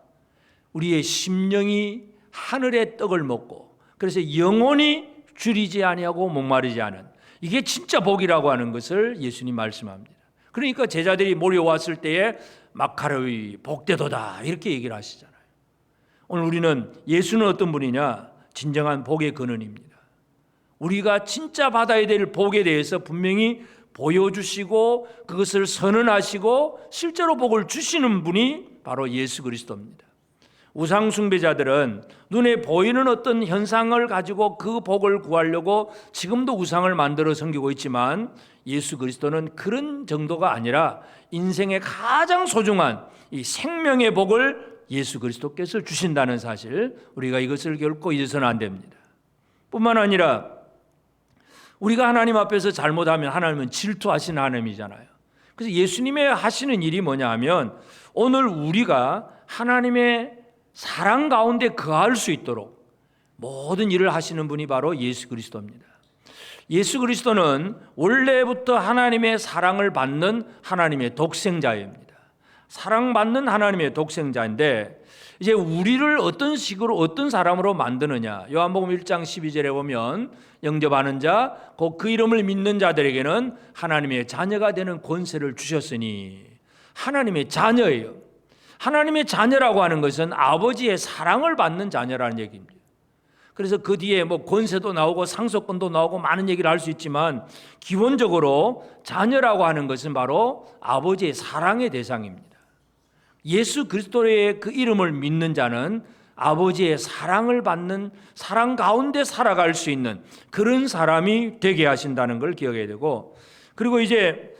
[SPEAKER 1] 우리의 심령이 하늘의 떡을 먹고 그래서 영원히 줄이지 아니하고 목마르지 않은, 이게 진짜 복이라고 하는 것을 예수님 말씀합니다. 그러니까 제자들이 몰려왔을 때에 마카로이 복되도다 이렇게 얘기를 하시잖아요. 오늘 우리는 예수는 어떤 분이냐? 진정한 복의 근원입니다. 우리가 진짜 받아야 될 복에 대해서 분명히 보여주시고 그것을 선언하시고 실제로 복을 주시는 분이 바로 예수 그리스도입니다. 우상 숭배자들은 눈에 보이는 어떤 현상을 가지고 그 복을 구하려고 지금도 우상을 만들어 섬기고 있지만, 예수 그리스도는 그런 정도가 아니라 인생의 가장 소중한 이 생명의 복을 예수 그리스도께서 주신다는 사실, 우리가 이것을 결코 잊어서는 안 됩니다. 뿐만 아니라 우리가 하나님 앞에서 잘못하면 하나님은 질투하시는 하나님이잖아요. 그래서 예수님의 하시는 일이 뭐냐 하면, 오늘 우리가 하나님의 사랑 가운데 거할 수 있도록 모든 일을 하시는 분이 바로 예수 그리스도입니다. 예수 그리스도는 원래부터 하나님의 사랑을 받는 하나님의 독생자입니다. 사랑받는 하나님의 독생자인데, 이제 우리를 어떤 식으로 어떤 사람으로 만드느냐, 요한복음 1장 12절에 보면 영접하는 자 곧 그 이름을 믿는 자들에게는 하나님의 자녀가 되는 권세를 주셨으니, 하나님의 자녀예요. 하나님의 자녀라고 하는 것은 아버지의 사랑을 받는 자녀라는 얘기입니다. 그래서 그 뒤에 뭐 권세도 나오고 상속권도 나오고 많은 얘기를 할 수 있지만, 기본적으로 자녀라고 하는 것은 바로 아버지의 사랑의 대상입니다. 예수 그리스도의 그 이름을 믿는 자는 아버지의 사랑을 받는, 사랑 가운데 살아갈 수 있는 그런 사람이 되게 하신다는 걸 기억해야 되고, 그리고 이제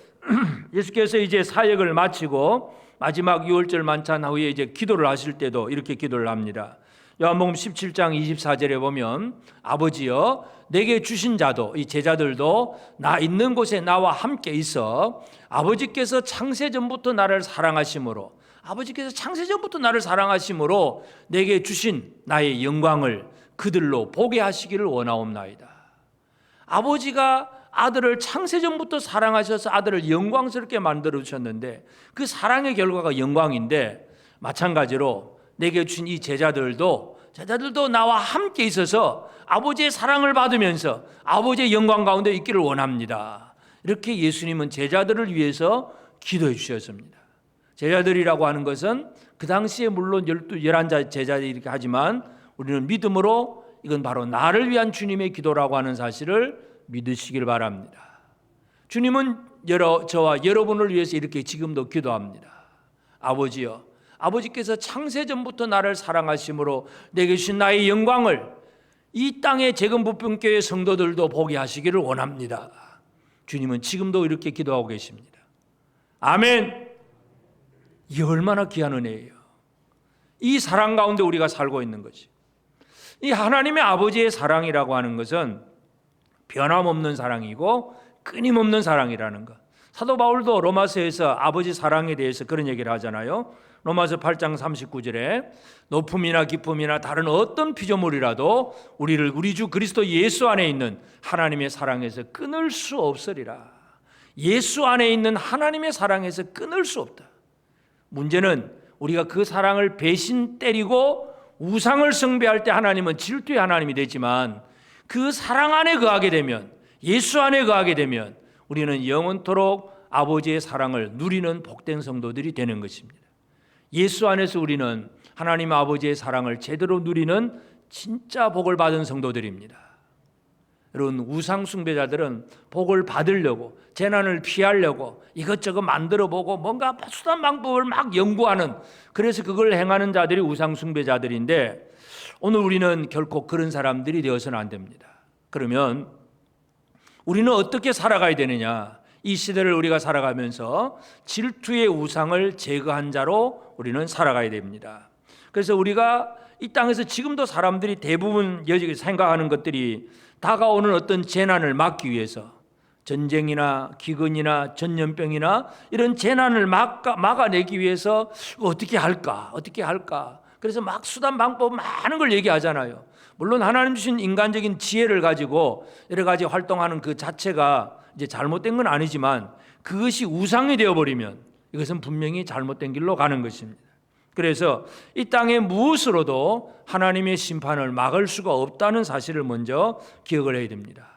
[SPEAKER 1] 예수께서 이제 사역을 마치고 마지막 유월절 만찬 후에 이제 기도를 하실 때도 이렇게 기도를 합니다. 요한복음 17장 24절에 보면, 아버지여 내게 주신 자도, 이 제자들도 나 있는 곳에 나와 함께 있어 아버지께서 창세전부터 나를 사랑하심으로, 아버지께서 창세전부터 나를 사랑하심으로 내게 주신 나의 영광을 그들로 보게 하시기를 원하옵나이다. 아버지가 아들을 창세전부터 사랑하셔서 아들을 영광스럽게 만들어 주셨는데, 그 사랑의 결과가 영광인데, 마찬가지로 내게 주신 이 제자들도 나와 함께 있어서 아버지의 사랑을 받으면서 아버지의 영광 가운데 있기를 원합니다. 이렇게 예수님은 제자들을 위해서 기도해 주셨습니다. 제자들이라고 하는 것은 그 당시에 물론 11 제자들이 이렇게 하지만, 우리는 믿음으로 이건 바로 나를 위한 주님의 기도라고 하는 사실을 믿으시길 바랍니다. 주님은 저와 여러분을 위해서 이렇게 지금도 기도합니다. 아버지여, 아버지께서 창세전부터 나를 사랑하심으로 내게 주신 나의 영광을 이 땅의 재건부평교회 성도들도 보게 하시기를 원합니다. 주님은 지금도 이렇게 기도하고 계십니다. 아멘. 이게 얼마나 귀한 은혜예요. 이 사랑 가운데 우리가 살고 있는 거지. 이 하나님의 아버지의 사랑이라고 하는 것은 변함없는 사랑이고 끊임없는 사랑이라는 것. 사도 바울도 로마서에서 아버지 사랑에 대해서 그런 얘기를 하잖아요. 로마서 8장 39절에 높음이나 기쁨이나 다른 어떤 피조물이라도 우리를 우리 주 그리스도 예수 안에 있는 하나님의 사랑에서 끊을 수 없으리라. 예수 안에 있는 하나님의 사랑에서 끊을 수 없다. 문제는 우리가 그 사랑을 배신 때리고 우상을 숭배할 때 하나님은 질투의 하나님이 되지만, 그 사랑 안에 거하게 되면, 예수 안에 거하게 되면 우리는 영원토록 아버지의 사랑을 누리는 복된 성도들이 되는 것입니다. 예수 안에서 우리는 하나님 아버지의 사랑을 제대로 누리는 진짜 복을 받은 성도들입니다. 여러분, 우상 숭배자들은 복을 받으려고, 재난을 피하려고 이것저것 만들어보고 뭔가 수단 방법을 막 연구하는, 그래서 그걸 행하는 자들이 우상 숭배자들인데, 오늘 우리는 결코 그런 사람들이 되어서는 안 됩니다. 그러면 우리는 어떻게 살아가야 되느냐? 이 시대를 우리가 살아가면서 질투의 우상을 제거한 자로 우리는 살아가야 됩니다. 그래서 우리가 이 땅에서 지금도 사람들이 대부분 여기 생각하는 것들이 다가오는 어떤 재난을 막기 위해서, 전쟁이나 기근이나 전염병이나 이런 재난을 막아내기 위해서 어떻게 할까? 그래서 막 수단 방법 많은 걸 얘기하잖아요. 물론 하나님 주신 인간적인 지혜를 가지고 여러 가지 활동하는 그 자체가 이제 잘못된 건 아니지만, 그것이 우상이 되어버리면 이것은 분명히 잘못된 길로 가는 것입니다. 그래서 이 땅의 무엇으로도 하나님의 심판을 막을 수가 없다는 사실을 먼저 기억을 해야 됩니다.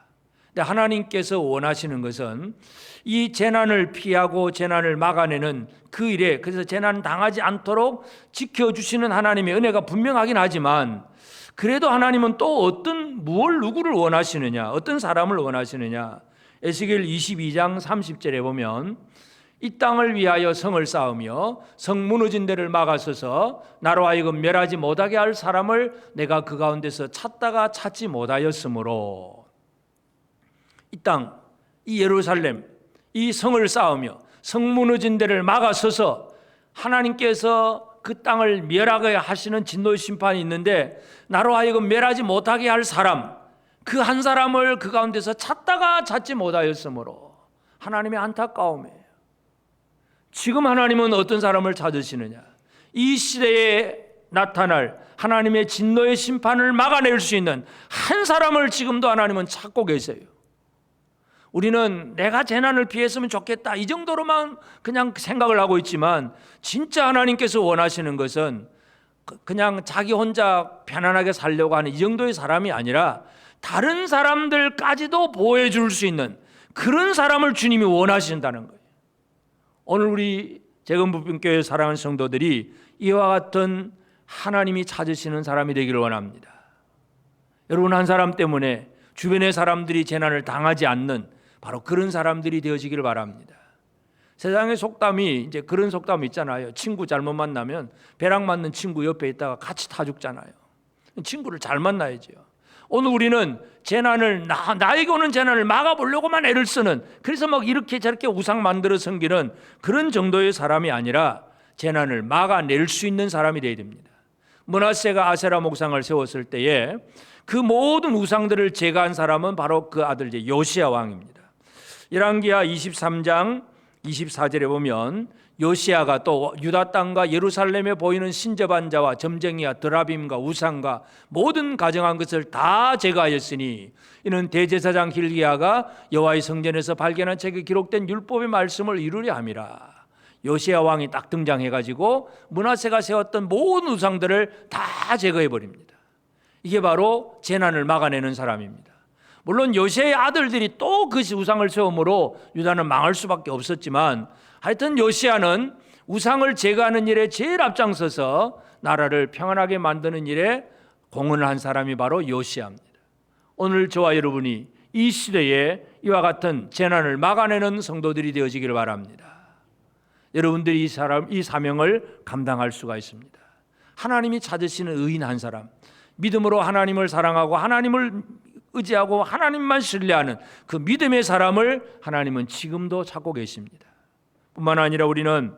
[SPEAKER 1] 근데 하나님께서 원하시는 것은 이 재난을 피하고 재난을 막아내는 그 일에, 그래서 재난 당하지 않도록 지켜주시는 하나님의 은혜가 분명하긴 하지만, 그래도 하나님은 또 누구를 원하시느냐, 어떤 사람을 원하시느냐. 에스겔 22장 30절에 보면 이 땅을 위하여 성을 쌓으며 성 무너진 데를 막아서서 나로 하여금 멸하지 못하게 할 사람을 내가 그 가운데서 찾다가 찾지 못하였으므로, 이 땅, 이 예루살렘, 이 성을 쌓으며 성 무너진 데를 막아서서 하나님께서 그 땅을 멸하게 하시는 진노의 심판이 있는데, 나로 하여금 멸하지 못하게 할 사람, 그 한 사람을 그 가운데서 찾다가 찾지 못하였으므로, 하나님의 안타까움이에요. 지금 하나님은 어떤 사람을 찾으시느냐? 이 시대에 나타날 하나님의 진노의 심판을 막아낼 수 있는 한 사람을 지금도 하나님은 찾고 계세요. 우리는 내가 재난을 피했으면 좋겠다, 이 정도로만 그냥 생각을 하고 있지만, 진짜 하나님께서 원하시는 것은 그냥 자기 혼자 편안하게 살려고 하는 이 정도의 사람이 아니라 다른 사람들까지도 보호해 줄 수 있는 그런 사람을 주님이 원하신다는 거예요. 오늘 우리 재건부평교회 사랑하는 성도들이 이와 같은 하나님이 찾으시는 사람이 되기를 원합니다. 여러분, 한 사람 때문에 주변의 사람들이 재난을 당하지 않는 바로 그런 사람들이 되어지기를 바랍니다. 세상의 속담이 이제 그런 속담이 있잖아요. 친구 잘못 만나면 배랑 맞는 친구 옆에 있다가 같이 타 죽잖아요. 친구를 잘 만나야죠. 오늘 우리는 재난을 나에게 오는 재난을 막아보려고만 애를 쓰는, 그래서 막 이렇게 저렇게 우상 만들어 섬기는 그런 정도의 사람이 아니라 재난을 막아낼 수 있는 사람이 되어야 됩니다. 므낫세가 아세라 목상을 세웠을 때에 그 모든 우상들을 제거한 사람은 바로 그 아들 요시야 왕입니다. 열왕기하 23장 24절에 보면 요시야가 또 유다 땅과 예루살렘에 보이는 신접한 자와 점쟁이와 드라빔과 우상과 모든 가정한 것을 다 제거하였으니, 이는 대제사장 hil기야가 여호와의 성전에서 발견한 책에 기록된 율법의 말씀을 이루려 함이라. 요시야 왕이 딱 등장해가지고 므낫세가 세웠던 모든 우상들을 다 제거해버립니다. 이게 바로 재난을 막아내는 사람입니다. 물론 요시야의 아들들이 또 그 우상을 세움으로 유다는 망할 수밖에 없었지만, 하여튼 요시야는 우상을 제거하는 일에 제일 앞장서서 나라를 평안하게 만드는 일에 공헌을 한 사람이 바로 요시야입니다. 오늘 저와 여러분이 이 시대에 이와 같은 재난을 막아내는 성도들이 되어지기를 바랍니다. 여러분들이 이 사명을 감당할 수가 있습니다. 하나님이 찾으시는 의인 한 사람, 믿음으로 하나님을 사랑하고 하나님을 의지하고 하나님만 신뢰하는 그 믿음의 사람을 하나님은 지금도 찾고 계십니다. 뿐만 아니라 우리는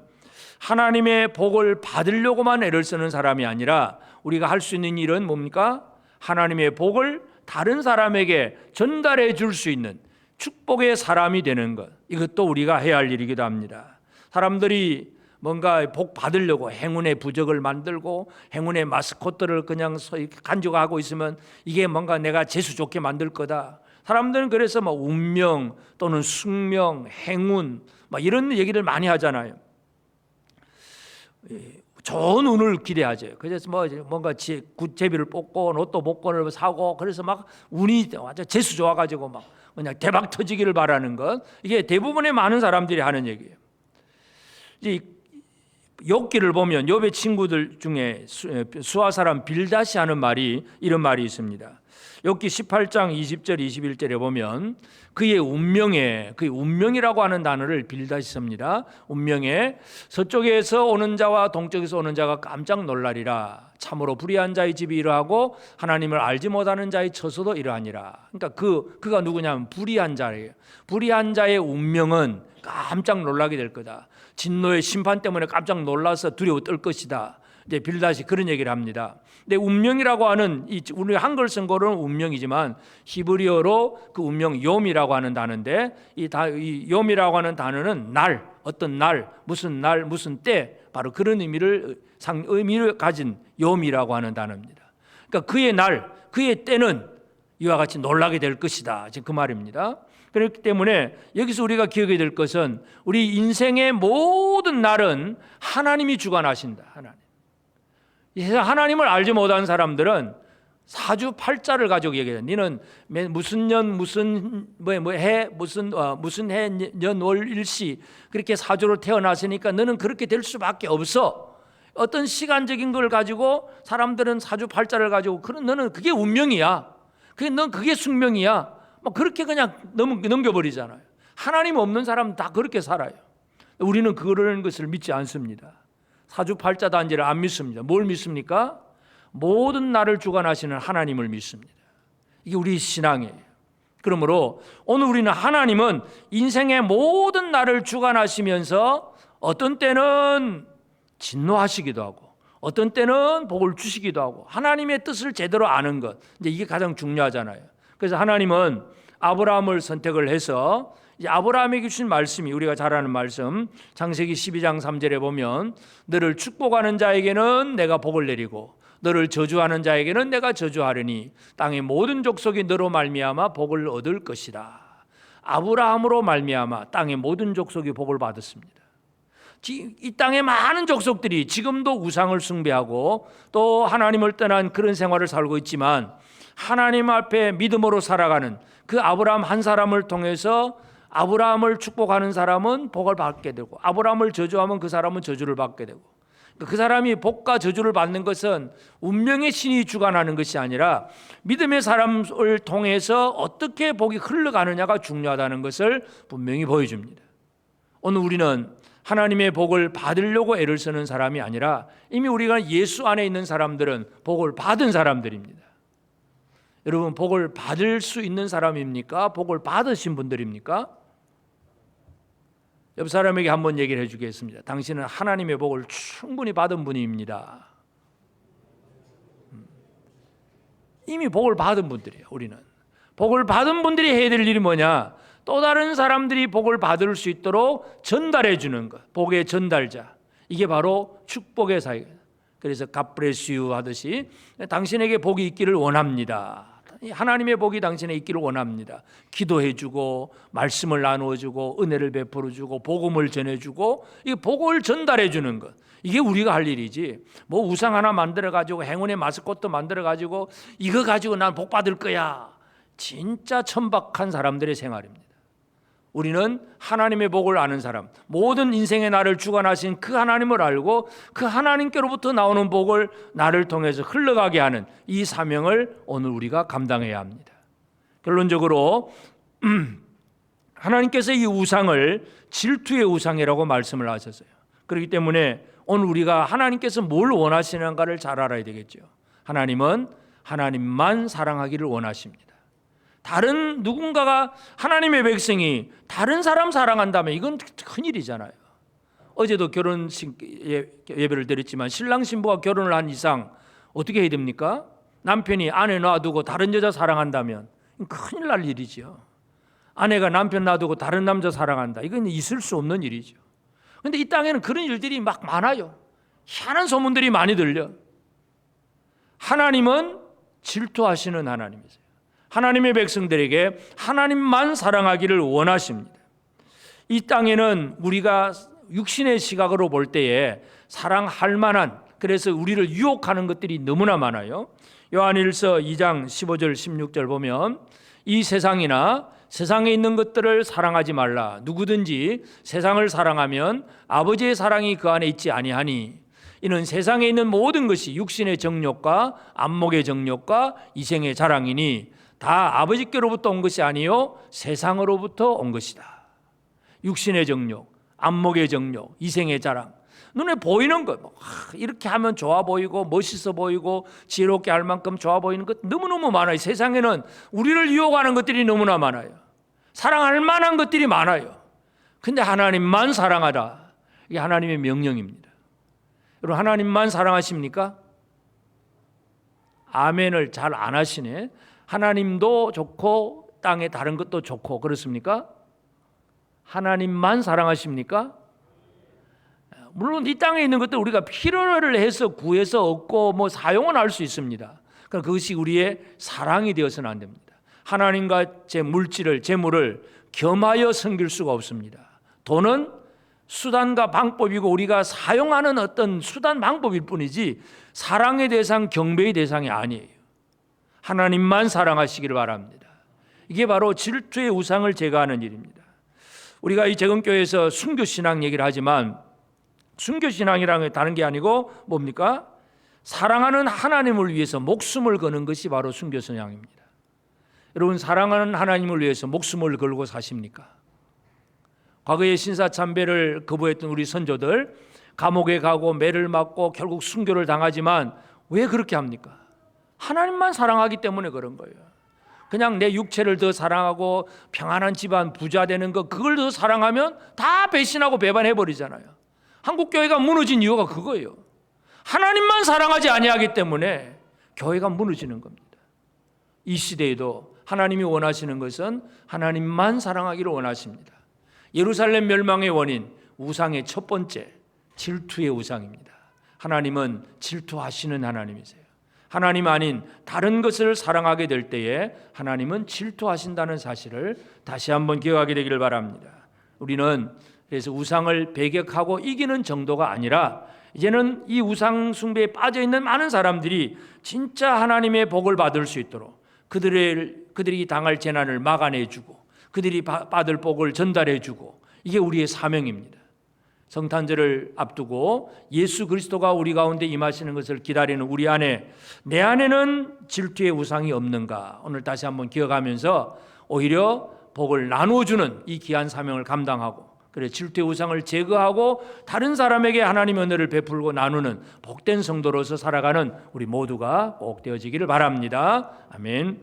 [SPEAKER 1] 하나님의 복을 받으려고만 애를 쓰는 사람이 아니라 우리가 할 수 있는 일은 뭡니까? 하나님의 복을 다른 사람에게 전달해 줄 수 있는 축복의 사람이 되는 것, 이것도 우리가 해야 할 일이기도 합니다. 사람들이 뭔가 복 받으려고 행운의 부적을 만들고 행운의 마스코트를 그냥 간직하고 있으면 이게 뭔가 내가 재수 좋게 만들 거다. 사람들은 그래서 뭐 운명 또는 숙명, 행운 막 이런 얘기를 많이 하잖아요. 좋은 운을 기대하죠. 그래서 뭔가 제비를 뽑고 로또 복권을 사고, 그래서 막 운이 완전 재수 좋아가지고 막 그냥 대박 터지기를 바라는 것, 이게 대부분의 많은 사람들이 하는 얘기예요. 이제 욥기를 보면 욥의 친구들 중에 수아 사람 빌닷이 하는 말이, 이런 말이 있습니다. 욥기 18장 20절 21절에 보면 그의 운명에, 그 운명이라고 하는 단어를 빌닷이 씁니다. 운명에 서쪽에서 오는 자와 동쪽에서 오는 자가 깜짝 놀라리라. 참으로 불의한 자의 집이 이러하고 하나님을 알지 못하는 자의 처소도 이러하니라. 그러니까 그가 누구냐면 불의한 자예요. 불의한 자의 운명은 깜짝 놀라게 될 거다. 진노의 심판 때문에 깜짝 놀라서 두려워 떨 것이다. 이제 빌닷이 그런 얘기를 합니다. 근데 운명이라고 하는, 우리 한글 쓴거로는 운명이지만 히브리어로 그 운명 욤이라고 하는 단어인데, 이 욤이라고 하는 단어는 날, 어떤 날, 무슨 때, 바로 그런 의미를 가진 욤이라고 하는 단어입니다. 그러니까 그의 날, 그의 때는 이와 같이 놀라게 될 것이다. 지금 그 말입니다. 그렇기 때문에 여기서 우리가 기억해야 될 것은 우리 인생의 모든 날은 하나님이 주관하신다. 하나님. 이 세상 하나님을 알지 못한 사람들은 사주팔자를 가지고 얘기해요. 너는 무슨 년 무슨 해 무슨 해 년 월 일시 그렇게 사주로 태어났으니까 너는 그렇게 될 수밖에 없어. 어떤 시간적인 걸 가지고 사람들은 사주팔자를 가지고 그런 너는 그게 운명이야. 그게 숙명이야. 막 그렇게 그냥 넘겨버리잖아요. 하나님 없는 사람은 다 그렇게 살아요. 우리는 그런 것을 믿지 않습니다. 사주팔자 단지를 안 믿습니다. 뭘 믿습니까? 모든 날을 주관하시는 하나님을 믿습니다. 이게 우리 신앙이에요. 그러므로 오늘 우리는 하나님은 인생의 모든 날을 주관하시면서 어떤 때는 진노하시기도 하고 어떤 때는 복을 주시기도 하고 하나님의 뜻을 제대로 아는 것, 이제 이게 가장 중요하잖아요. 그래서 하나님은 아브라함을 선택을 해서 이제 아브라함에게 주신 말씀이 우리가 잘 아는 말씀, 창세기 12장 3절에 보면 너를 축복하는 자에게는 내가 복을 내리고 너를 저주하는 자에게는 내가 저주하리니 땅의 모든 족속이 너로 말미암아 복을 얻을 것이다. 아브라함으로 말미암아 땅의 모든 족속이 복을 받았습니다. 이 땅의 많은 족속들이 지금도 우상을 숭배하고 또 하나님을 떠난 그런 생활을 살고 있지만 하나님 앞에 믿음으로 살아가는 그 아브라함 한 사람을 통해서 아브라함을 축복하는 사람은 복을 받게 되고 아브라함을 저주하면 그 사람은 저주를 받게 되고 그 사람이 복과 저주를 받는 것은 운명의 신이 주관하는 것이 아니라 믿음의 사람을 통해서 어떻게 복이 흘러가느냐가 중요하다는 것을 분명히 보여줍니다. 오늘 우리는 하나님의 복을 받으려고 애를 쓰는 사람이 아니라 이미 우리가 예수 안에 있는 사람들은 복을 받은 사람들입니다. 여러분, 복을 받을 수 있는 사람입니까? 복을 받으신 분들입니까? 옆 사람에게 한번 얘기를 해주겠습니다. 당신은 하나님의 복을 충분히 받은 분입니다. 이미 복을 받은 분들이에요. 우리는 복을 받은 분들이 해야 될 일이 뭐냐? 또 다른 사람들이 복을 받을 수 있도록 전달해 주는 것, 복의 전달자. 이게 바로 축복의 사이예요. 그래서 God bless you 하듯이 당신에게 복이 있기를 원합니다. 하나님의 복이 당신에 있기를 원합니다. 기도해주고 말씀을 나누어주고 은혜를 베풀어주고 복음을 전해주고 이 복을 전달해주는 것, 이게 우리가 할 일이지 뭐 우상 하나 만들어가지고 행운의 마스코트 만들어가지고 이거 가지고 난 복 받을 거야, 진짜 천박한 사람들의 생활입니다. 우리는 하나님의 복을 아는 사람, 모든 인생의 나를 주관하신 그 하나님을 알고 그 하나님께로부터 나오는 복을 나를 통해서 흘러가게 하는 이 사명을 오늘 우리가 감당해야 합니다. 결론적으로 하나님께서 이 우상을 질투의 우상이라고 말씀을 하셨어요. 그렇기 때문에 오늘 우리가 하나님께서 뭘 원하시는가를 잘 알아야 되겠죠. 하나님은 하나님만 사랑하기를 원하십니다. 다른 누군가가 하나님의 백성이 다른 사람 사랑한다면 이건 큰일이잖아요. 어제도 결혼식 예배를 드렸지만 신랑 신부가 결혼을 한 이상 어떻게 해야 됩니까? 남편이 아내 놔두고 다른 여자 사랑한다면 큰일 날 일이죠. 아내가 남편 놔두고 다른 남자 사랑한다, 이건 있을 수 없는 일이죠. 그런데 이 땅에는 그런 일들이 막 많아요. 희한한 소문들이 많이 들려. 하나님은 질투하시는 하나님이세요. 하나님의 백성들에게 하나님만 사랑하기를 원하십니다. 이 땅에는 우리가 육신의 시각으로 볼 때에 사랑할 만한, 그래서 우리를 유혹하는 것들이 너무나 많아요. 요한일서 2장 15절 16절 보면 이 세상이나 세상에 있는 것들을 사랑하지 말라. 누구든지 세상을 사랑하면 아버지의 사랑이 그 안에 있지 아니하니 이는 세상에 있는 모든 것이 육신의 정욕과 안목의 정욕과 이생의 자랑이니 다 아버지께로부터 온 것이 아니요 세상으로부터 온 것이다. 육신의 정욕, 안목의 정욕, 이생의 자랑, 눈에 보이는 것, 이렇게 하면 좋아 보이고 멋있어 보이고 지혜롭게 할 만큼 좋아 보이는 것 너무너무 많아요. 세상에는 우리를 유혹하는 것들이 너무나 많아요. 사랑할 만한 것들이 많아요. 근데 하나님만 사랑하라, 이게 하나님의 명령입니다. 여러분, 하나님만 사랑하십니까? 아멘을 잘 안 하시네. 하나님도 좋고 땅의 다른 것도 좋고 그렇습니까? 하나님만 사랑하십니까? 물론 이 땅에 있는 것들 우리가 필요를 해서 구해서 얻고 뭐 사용은 할 수 있습니다. 그러나 그것이 우리의 사랑이 되어서는 안 됩니다. 하나님과 제 물질을, 재물을 겸하여 섬길 수가 없습니다. 돈은 수단과 방법이고 우리가 사용하는 어떤 수단 방법일 뿐이지 사랑의 대상, 경배의 대상이 아니에요. 하나님만 사랑하시기를 바랍니다. 이게 바로 질투의 우상을 제거하는 일입니다. 우리가 이 재건교회에서 순교신앙 얘기를 하지만 순교신앙이라는 게 다른 게 아니고 뭡니까? 사랑하는 하나님을 위해서 목숨을 거는 것이 바로 순교신앙입니다. 여러분, 사랑하는 하나님을 위해서 목숨을 걸고 사십니까? 과거에 신사참배를 거부했던 우리 선조들 감옥에 가고 매를 맞고 결국 순교를 당하지만 왜 그렇게 합니까? 하나님만 사랑하기 때문에 그런 거예요. 그냥 내 육체를 더 사랑하고 평안한 집안 부자 되는 거 그걸 더 사랑하면 다 배신하고 배반해 버리잖아요. 한국 교회가 무너진 이유가 그거예요. 하나님만 사랑하지 아니하기 때문에 교회가 무너지는 겁니다. 이 시대에도 하나님이 원하시는 것은 하나님만 사랑하기를 원하십니다. 예루살렘 멸망의 원인, 우상의 첫 번째, 질투의 우상입니다. 하나님은 질투하시는 하나님이세요. 하나님 아닌 다른 것을 사랑하게 될 때에 하나님은 질투하신다는 사실을 다시 한번 기억하게 되기를 바랍니다. 우리는 그래서 우상을 배격하고 이기는 정도가 아니라 이제는 이 우상 숭배에 빠져 있는 많은 사람들이 진짜 하나님의 복을 받을 수 있도록 그들이 당할 재난을 막아내주고 그들이 받을 복을 전달해주고 이게 우리의 사명입니다. 성탄절을 앞두고 예수 그리스도가 우리 가운데 임하시는 것을 기다리는 우리 안에 내 안에는 질투의 우상이 없는가 오늘 다시 한번 기억하면서 오히려 복을 나누어주는 이 귀한 사명을 감당하고 그래 질투의 우상을 제거하고 다른 사람에게 하나님의 은혜를 베풀고 나누는 복된 성도로서 살아가는 우리 모두가 꼭 되어지기를 바랍니다. 아멘.